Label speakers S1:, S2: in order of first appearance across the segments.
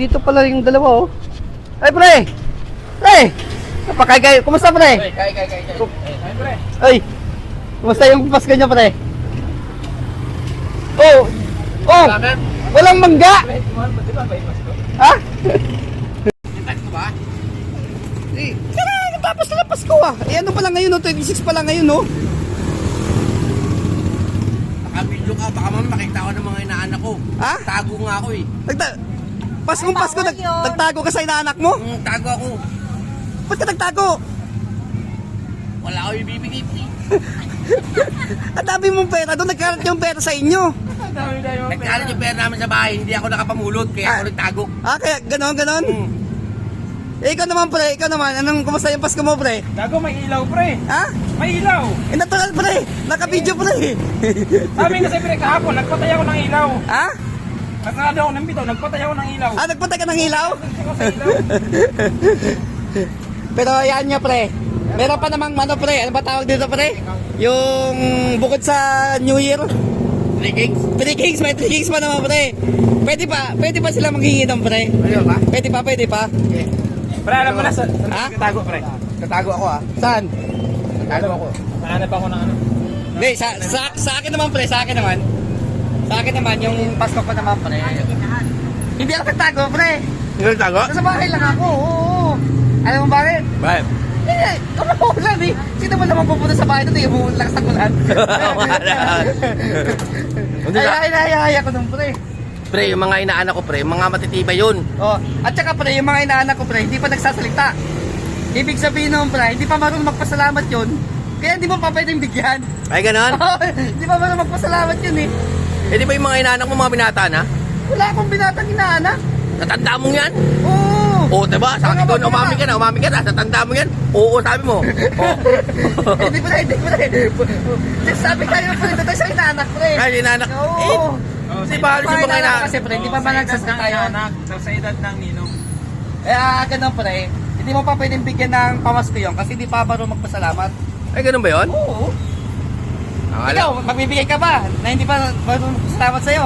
S1: dito pala yung dalawa, oh. Ay, pre! Pre! Napakay, kumusta, pre?
S2: Kay. Pre.
S1: Ay! Kumusta yung Pasko niya, pre? Oh! Oh!
S2: Bakit?
S1: Walang mangga!
S2: Di ba ba yung Pasko?
S1: Ha?
S2: Intag ko ba?
S1: Eh, tara, natapos na ng Pasko, ah. Eh, ano pa lang ngayon, oh? 26 pa lang ngayon, oh.
S2: Naka-video ka, baka mamaya makita ko ng mga inaanak ko.
S1: Ha?
S2: Tago nga ako eh.
S1: Paskong Pasko, nagtago ka sa inaanak mo?
S2: Tago ako.
S1: Ba't ka nagtago?
S2: Wala ako ibibigay.
S1: Ang dami mong pera doon, nagkaroon yung pera sa inyo.
S2: Nagkaroon yung pera namin sa bahay, hindi ako nakapamulot, kaya ako nagtago.
S1: Ah, kaya ganon? Eh, ikaw naman, pre, anong kumusta yung Pasko mo, pre?
S3: Gago, may ilaw, pre.
S1: Ha?
S3: May ilaw.
S1: Eh, natural, pre, naka-video, pre.
S3: Sabi kasi, pre, kahapon, nagpatay ako ng ilaw.
S1: Ha?
S3: Nasarado ako ng bitaw, nagpatay ako ng ilaw.
S1: Ah, nagpatay ka ng ilaw?
S3: Nagpatay ako sa ilaw.
S1: Pero yan niya, pre. Meron pa namang ano, pre, ano ba tawag dito, pre? Yung bukod sa New Year.
S2: 3 gigs?
S1: 3 Kings, may 3 Kings pa naman, pre. Pwede pa sila manghingi ng, pre.
S2: Ano ba?
S1: Pwede pa.
S3: Pre, alam mo na,
S1: Ha?
S3: Tago, pre.
S2: Tatago ako ah.
S1: Saan?
S2: Tatago ako.
S3: Hanap ako ng ano.
S1: Hindi, sa akin naman, pre, sa akin naman. Sa akin naman, yung Pasko ko naman, pre. Hindi ako nagtago, pre.
S2: Hindi nagtago?
S1: Nasa bahay lang ako, oo. Alam mo bakit?
S2: Bakit?
S1: Eh, umuulan eh. Sino ba naman pupunta sa bahay doon? Yung lakas ng ulan. Ay, ako nung, pre.
S2: Pre, yung mga inaanak ko pre, mga matitibay yun.
S1: Oh, at saka, pre, yung mga inaanak ko, pre, hindi pa nagsasalita. Ibig sabihin nun, pre, hindi pa marunong magpasalamat yun. Kaya hindi mo pa pwedeng bigyan.
S2: Ay, ganon?
S1: Hindi pa marunong magpasalamat yun eh.
S2: Eh di ba yung mga inaanak mo mga binata na?
S1: Wala akong binatang inaanak.
S2: Natanda mo yan?
S1: Oo.
S2: Oo, diba? Sabi ko, umami ka na. Natanda mo yan? Oo, sabi mo.
S1: Hindi pa na. Sabi kayo, pre, doon sa inaanak, pre.
S2: Ay, inaanak.
S1: Oo.
S2: Di ba halos yung mga inaanak?
S1: Kasi, pre, hindi pa ba nagsasalita yun?
S3: Sa edad ng ninong.
S1: Ganun, pre. Hindi mo pa pwedeng bigyan ng pamasko yun kasi hindi pa marunong magpasalamat.
S2: Ay, ganun ba yun?
S1: Oo.
S2: Ang
S1: Ikaw, magbibigay ka ba na hindi pa marunong magpasalamat sa'yo?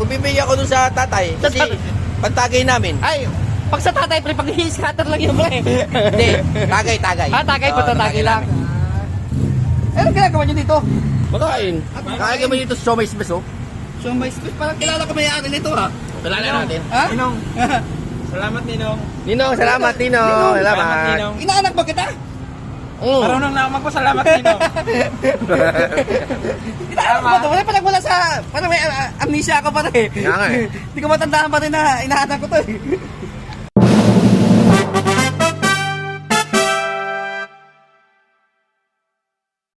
S2: Magbibigay ako dun sa tatay. Kasi pantagay namin.
S1: Ay, pag sa tatay, pre, pag scatter lang yun, pre.
S2: Hindi, tagay.
S1: Tagay po, tagay lang. Anong ginagawa nyo dito?
S2: Makain. Kaya mo dito sa Shomai Space, oh.
S1: So, may space, parang kilala ko may-ari nito, ha?
S2: Kilala natin.
S1: Ha?
S3: Ninong. Salamat, Ninong.
S2: Ninong, salamat, Ninong.
S3: Salamat,
S2: Salamat.
S3: Ninong.
S1: Inaanak ba kita?
S3: Marunong na ako magpasalamat, Ninong.
S1: Inaanak ba ito? Wala pa nagmula sa, parang may amnesia ako pa rin.
S2: Nga nga eh.
S1: Hindi ko matandaan pa rin na inaanak ko to eh.